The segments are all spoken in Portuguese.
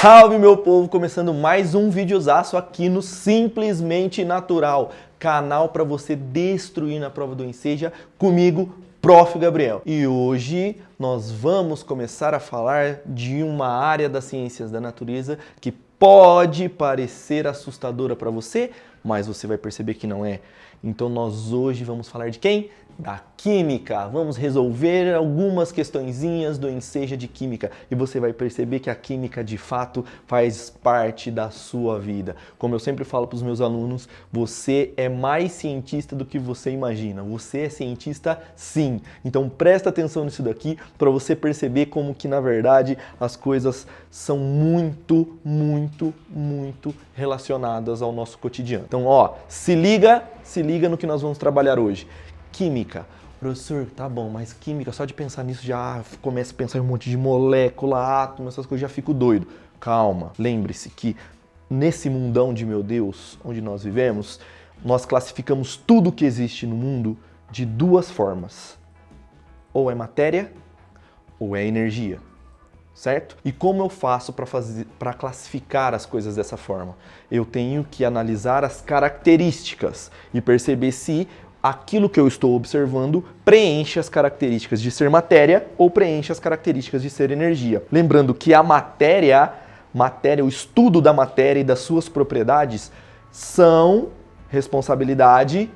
Salve, meu povo! Começando mais um videozaço aqui no Simplesmente Natural, canal para você destruir na prova do Enseja comigo, Prof. Gabriel. E hoje nós vamos começar a falar de uma área das ciências da natureza que pode parecer assustadora para você, mas você vai perceber que não é. Então nós hoje vamos falar de quem? Da química. Vamos resolver algumas questõezinhas do Enseja de Química e você vai perceber que a química de fato faz parte da sua vida. Como eu sempre falo para os meus alunos, você é mais cientista do que você imagina. Você é cientista sim. Então presta atenção nisso daqui para você perceber como que na verdade as coisas são muito relacionadas ao nosso cotidiano. Então ó, se liga no que nós vamos trabalhar hoje. Química. Professor, tá bom, mas química, só de pensar nisso já começa a pensar em um monte de molécula, átomo, essas coisas, já fico doido. Calma, lembre-se que nesse mundão de meu Deus, onde nós vivemos, nós classificamos tudo que existe no mundo de duas formas. Ou é matéria, ou é energia. Certo? E como eu faço para classificar as coisas dessa forma? Eu tenho que analisar as características e perceber se aquilo que eu estou observando preenche as características de ser matéria ou preenche as características de ser energia. Lembrando que a matéria, o estudo da matéria e das suas propriedades são responsabilidade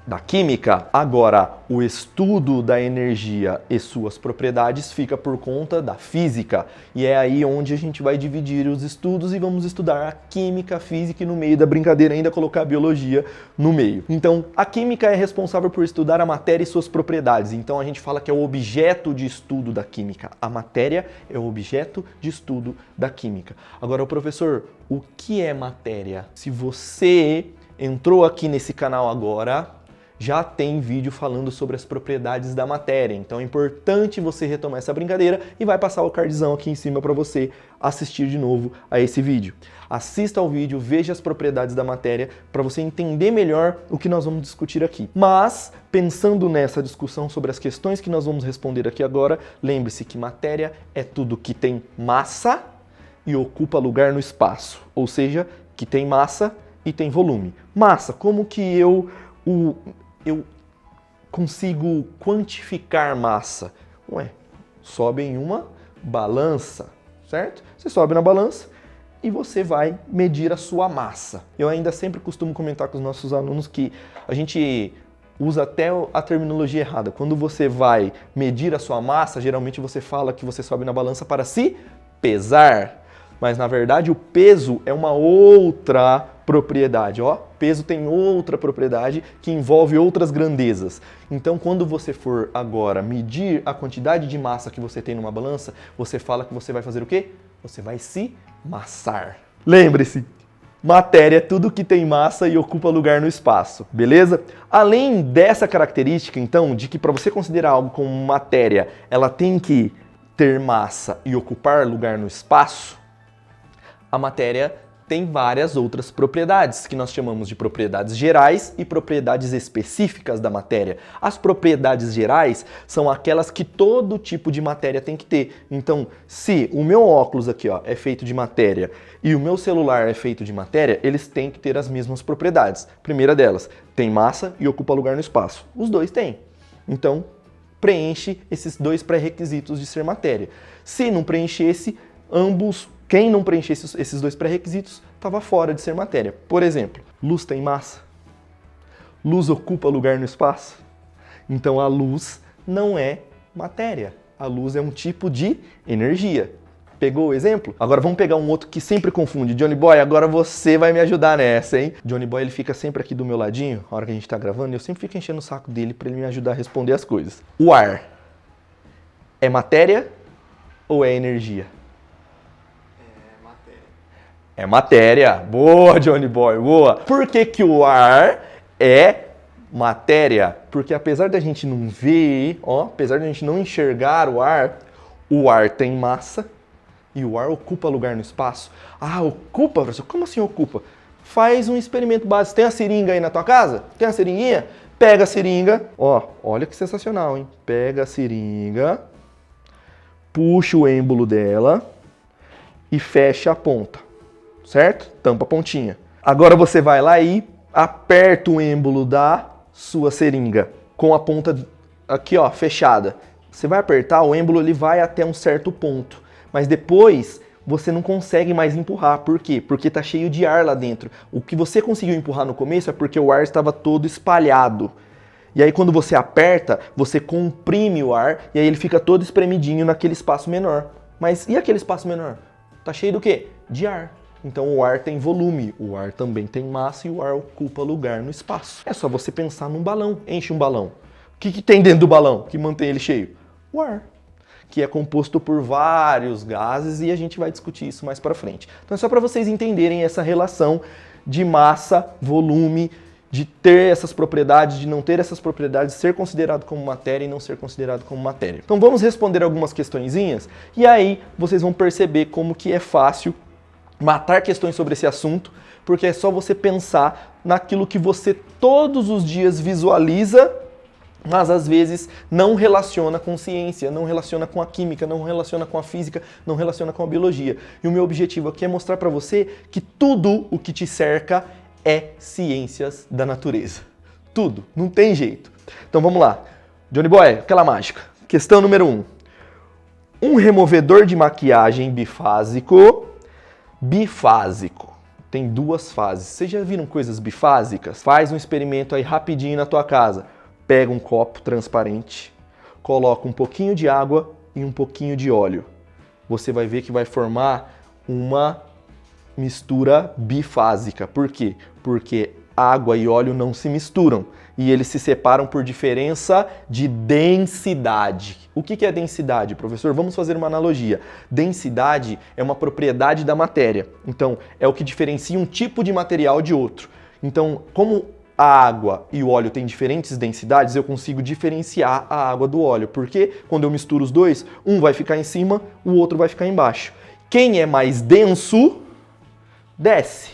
da química. Agora, o estudo da energia e suas propriedades fica por conta da física. E é aí onde a gente vai dividir os estudos e vamos estudar a química, a física e no meio da brincadeira ainda colocar a biologia no meio. Então, a química é responsável por estudar a matéria e suas propriedades. Então, a gente fala que é o objeto de estudo da química. A matéria é o objeto de estudo da química. Agora, o professor, o que é matéria? Se você entrou aqui nesse canal agora, já tem vídeo falando sobre as propriedades da matéria, então é importante você retomar essa brincadeira e vai passar o cardzão aqui em cima para você assistir de novo a esse vídeo. Assista ao vídeo, veja as propriedades da matéria para você entender melhor o que nós vamos discutir aqui. Mas, pensando nessa discussão sobre as questões que nós vamos responder aqui agora, lembre-se que matéria é tudo que tem massa e ocupa lugar no espaço, ou seja, que tem massa e tem volume. Massa, como que eu consigo quantificar massa? Ué, sobe em uma balança, certo? Você sobe na balança e você vai medir a sua massa. Eu ainda sempre costumo comentar com os nossos alunos que a gente usa até a terminologia errada. Quando você vai medir a sua massa, geralmente você fala que você sobe na balança para se pesar. Mas na verdade o peso é uma outra propriedade, ó. Peso tem outra propriedade que envolve outras grandezas. Então quando você for agora medir a quantidade de massa que você tem numa balança, você fala que você vai fazer o quê? Você vai se massar. Lembre-se, matéria é tudo que tem massa e ocupa lugar no espaço, beleza? Além dessa característica, então, de que para você considerar algo como matéria, ela tem que ter massa e ocupar lugar no espaço, a matéria tem várias outras propriedades, que nós chamamos de propriedades gerais e propriedades específicas da matéria. As propriedades gerais são aquelas que todo tipo de matéria tem que ter. Então, se o meu óculos aqui ó, é feito de matéria e o meu celular é feito de matéria, eles têm que ter as mesmas propriedades. Primeira delas, tem massa e ocupa lugar no espaço. Os dois têm. Então, preenche esses dois pré-requisitos de ser matéria. Se não preenchesse, quem não preenchesse esses dois pré-requisitos estava fora de ser matéria. Por exemplo, luz tem massa? Luz ocupa lugar no espaço? Então a luz não é matéria. A luz é um tipo de energia. Pegou o exemplo? Agora vamos pegar um outro que sempre confunde. Johnny Boy, agora você vai me ajudar nessa, hein? Johnny Boy, ele fica sempre aqui do meu ladinho, na hora que a gente tá gravando, e eu sempre fico enchendo o saco dele para ele me ajudar a responder as coisas. O ar é matéria ou é energia? É matéria. Boa, Johnny Boy, boa. Por que que o ar é matéria? Porque apesar da gente não ver, ó, apesar da gente não enxergar o ar tem massa e o ar ocupa lugar no espaço. Ah, ocupa, professor? Como assim ocupa? Faz um experimento básico. Tem a seringa aí na tua casa? Tem a seringuinha? Pega a seringa, ó, olha que sensacional, hein? Pega a seringa, puxa o êmbolo dela e fecha a ponta, certo? Tampa a pontinha. Agora você vai lá e aperta o êmbolo da sua seringa com a ponta aqui, ó, fechada. Você vai apertar, o êmbolo ele vai até um certo ponto, mas depois você não consegue mais empurrar. Por quê? Porque tá cheio de ar lá dentro. O que você conseguiu empurrar no começo é porque o ar estava todo espalhado. E aí quando você aperta, você comprime o ar e aí ele fica todo espremidinho naquele espaço menor. Mas e aquele espaço menor? Tá cheio do quê? De ar. Então o ar tem volume, o ar também tem massa e o ar ocupa lugar no espaço. É só você pensar num balão, enche um balão. O que tem dentro do balão que mantém ele cheio? O ar, que é composto por vários gases e a gente vai discutir isso mais para frente. Então é só para vocês entenderem essa relação de massa, volume, de ter essas propriedades, de não ter essas propriedades, ser considerado como matéria e não ser considerado como matéria. Então vamos responder algumas questõezinhas e aí vocês vão perceber como que é fácil matar questões sobre esse assunto, porque é só você pensar naquilo que você todos os dias visualiza, mas às vezes não relaciona com ciência, não relaciona com a química, não relaciona com a física, não relaciona com a biologia. E o meu objetivo aqui é mostrar para você que tudo o que te cerca é ciências da natureza. Tudo, não tem jeito. Então vamos lá. Johnny Boy, aquela mágica. Questão número 1. Um removedor de maquiagem bifásico. Bifásico. Tem duas fases. Vocês já viram coisas bifásicas? Faz um experimento aí rapidinho na tua casa. Pega um copo transparente, coloca um pouquinho de água e um pouquinho de óleo. Você vai ver que vai formar uma mistura bifásica. Por quê? Porque água e óleo não se misturam e eles se separam por diferença de densidade. O que é densidade, professor? Vamos fazer uma analogia. Densidade é uma propriedade da matéria. Então, é o que diferencia um tipo de material de outro. Então, como a água e o óleo têm diferentes densidades, eu consigo diferenciar a água do óleo. Porque quando eu misturo os dois, um vai ficar em cima, o outro vai ficar embaixo. Quem é mais denso, desce.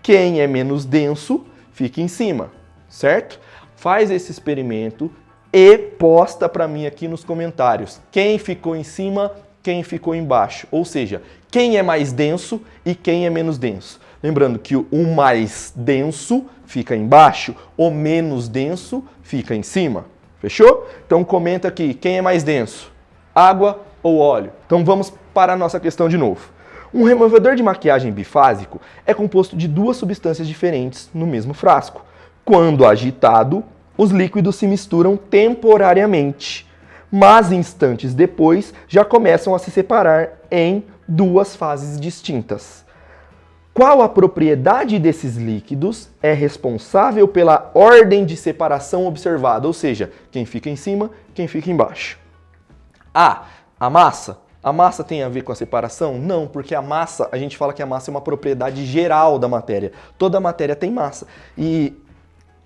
Quem é menos denso, fica em cima, certo? Faz esse experimento e posta para mim aqui nos comentários. Quem ficou em cima, quem ficou embaixo. Ou seja, quem é mais denso e quem é menos denso. Lembrando que o mais denso fica embaixo, o menos denso fica em cima. Fechou? Então comenta aqui, quem é mais denso? Água ou óleo? Então vamos para a nossa questão de novo. Um removedor de maquiagem bifásico é composto de duas substâncias diferentes no mesmo frasco. Quando agitado, os líquidos se misturam temporariamente, mas instantes depois já começam a se separar em duas fases distintas. Qual a propriedade desses líquidos é responsável pela ordem de separação observada? Ou seja, quem fica em cima, quem fica embaixo. A massa. A massa tem a ver com a separação? Não, porque a massa, a gente fala que a massa é uma propriedade geral da matéria. Toda matéria tem massa. E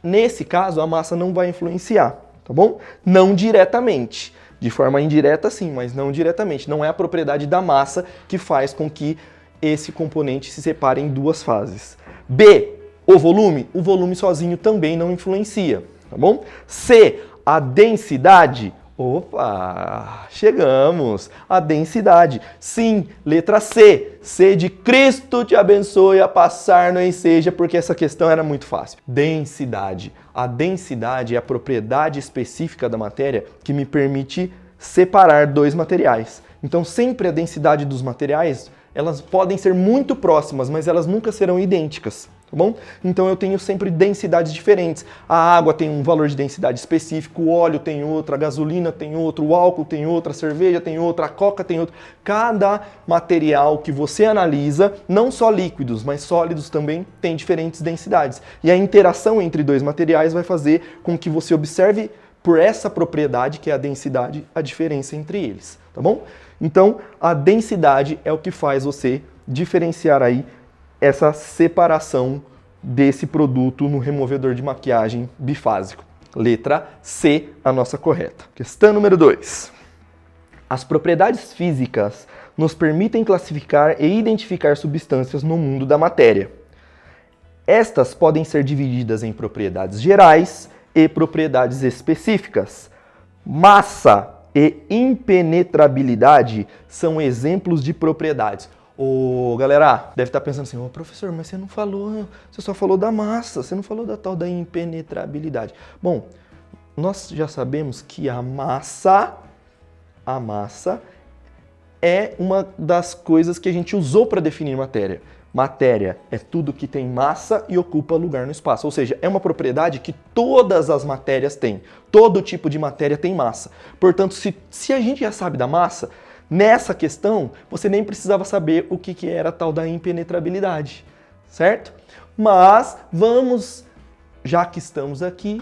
nesse caso, a massa não vai influenciar, tá bom? Não diretamente. De forma indireta, sim, mas não diretamente. Não é a propriedade da massa que faz com que esse componente se separe em duas fases. B, o volume. O volume sozinho também não influencia, tá bom? C, a densidade. Opa, chegamos! A densidade. Sim, letra C. C de Cristo te abençoe a passar no Enseja, porque essa questão era muito fácil. Densidade. A densidade é a propriedade específica da matéria que me permite separar dois materiais. Então, sempre a densidade dos materiais, elas podem ser muito próximas, mas elas nunca serão idênticas. Tá bom? Então eu tenho sempre densidades diferentes. A água tem um valor de densidade específico, o óleo tem outro, a gasolina tem outro, o álcool tem outro, a cerveja tem outra, a coca tem outro. Cada material que você analisa, não só líquidos, mas sólidos também, tem diferentes densidades. E a interação entre dois materiais vai fazer com que você observe por essa propriedade, que é a densidade, a diferença entre eles. Tá bom? Então a densidade é o que faz você diferenciar aí essa separação desse produto no removedor de maquiagem bifásico. Letra C, a nossa correta. Questão número 2. As propriedades físicas nos permitem classificar e identificar substâncias no mundo da matéria. Estas podem ser divididas em propriedades gerais e propriedades específicas. Massa e impenetrabilidade são exemplos de propriedades. Ô, galera, deve estar pensando assim, ô professor, mas você não falou, você só falou da massa, você não falou da tal da impenetrabilidade. Bom, nós já sabemos que a massa é uma das coisas que a gente usou para definir matéria. Matéria é tudo que tem massa e ocupa lugar no espaço. Ou seja, é uma propriedade que todas as matérias têm. Todo tipo de matéria tem massa. Portanto, se a gente já sabe da massa, nessa questão, você nem precisava saber o que era a tal da impenetrabilidade, certo? Mas vamos, já que estamos aqui,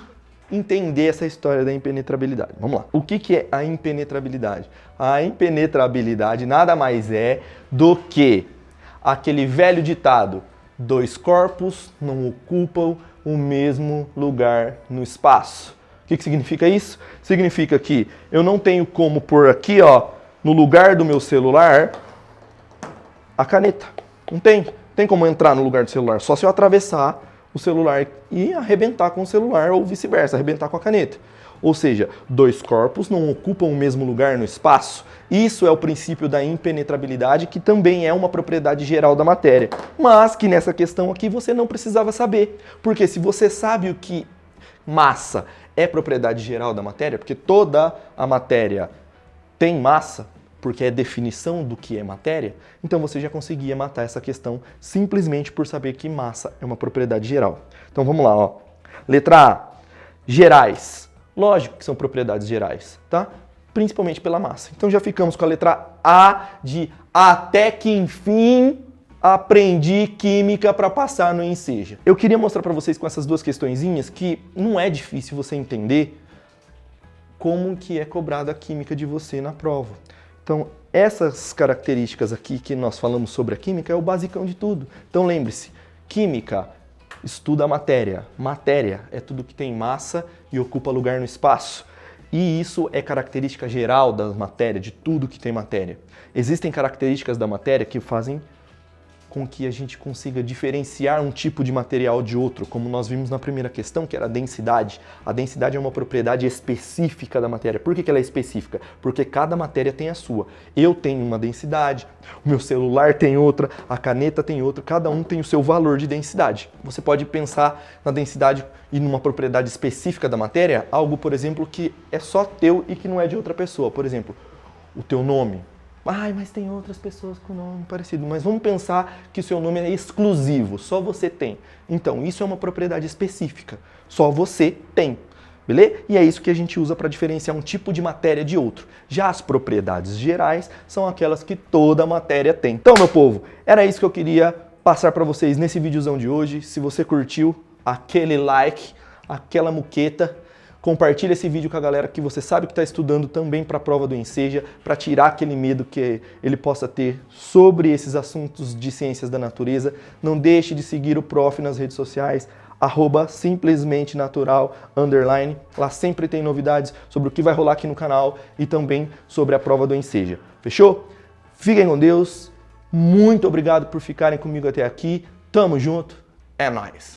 entender essa história da impenetrabilidade. Vamos lá. O que é a impenetrabilidade? A impenetrabilidade nada mais é do que aquele velho ditado: dois corpos não ocupam o mesmo lugar no espaço. O que significa isso? Significa que eu não tenho como pôr aqui, ó, no lugar do meu celular, a caneta. Não tem como entrar no lugar do celular, só se eu atravessar o celular e arrebentar com o celular ou vice-versa, arrebentar com a caneta. Ou seja, dois corpos não ocupam o mesmo lugar no espaço. Isso é o princípio da impenetrabilidade, que também é uma propriedade geral da matéria. Mas que nessa questão aqui você não precisava saber. Porque se você sabe o que massa é propriedade geral da matéria, porque toda a matéria tem massa, porque é definição do que é matéria, então você já conseguia matar essa questão simplesmente por saber que massa é uma propriedade geral. Então vamos lá, ó. Letra A, gerais. Lógico que são propriedades gerais, tá? Principalmente pela massa. Então já ficamos com a letra A de até que enfim aprendi química para passar no Enseja. Eu queria mostrar para vocês com essas duas questõezinhas que não é difícil você entender como que é cobrada a química de você na prova. Então, essas características aqui que nós falamos sobre a química é o basicão de tudo. Então, lembre-se, química estuda a matéria. Matéria é tudo que tem massa e ocupa lugar no espaço. E isso é característica geral da matéria, de tudo que tem matéria. Existem características da matéria que fazem com que a gente consiga diferenciar um tipo de material de outro, como nós vimos na primeira questão, que era a densidade. A densidade é uma propriedade específica da matéria. Por que ela é específica? Porque cada matéria tem a sua. Eu tenho uma densidade, o meu celular tem outra, a caneta tem outra, cada um tem o seu valor de densidade. Você pode pensar na densidade e numa propriedade específica da matéria, algo, por exemplo, que é só teu e que não é de outra pessoa. Por exemplo, o teu nome. Ai, mas tem outras pessoas com nome parecido. Mas vamos pensar que o seu nome é exclusivo, só você tem. Então, isso é uma propriedade específica, só você tem, beleza? E é isso que a gente usa para diferenciar um tipo de matéria de outro. Já as propriedades gerais são aquelas que toda matéria tem. Então, meu povo, era isso que eu queria passar para vocês nesse videozão de hoje. Se você curtiu, aquele like, aquela muqueta. Compartilha esse vídeo com a galera que você sabe que está estudando também para a prova do Enseja, para tirar aquele medo que ele possa ter sobre esses assuntos de ciências da natureza. Não deixe de seguir o prof nas redes sociais, @simplesmentenatural_. Lá sempre tem novidades sobre o que vai rolar aqui no canal e também sobre a prova do Enseja. Fechou? Fiquem com Deus. Muito obrigado por ficarem comigo até aqui. Tamo junto. É nóis.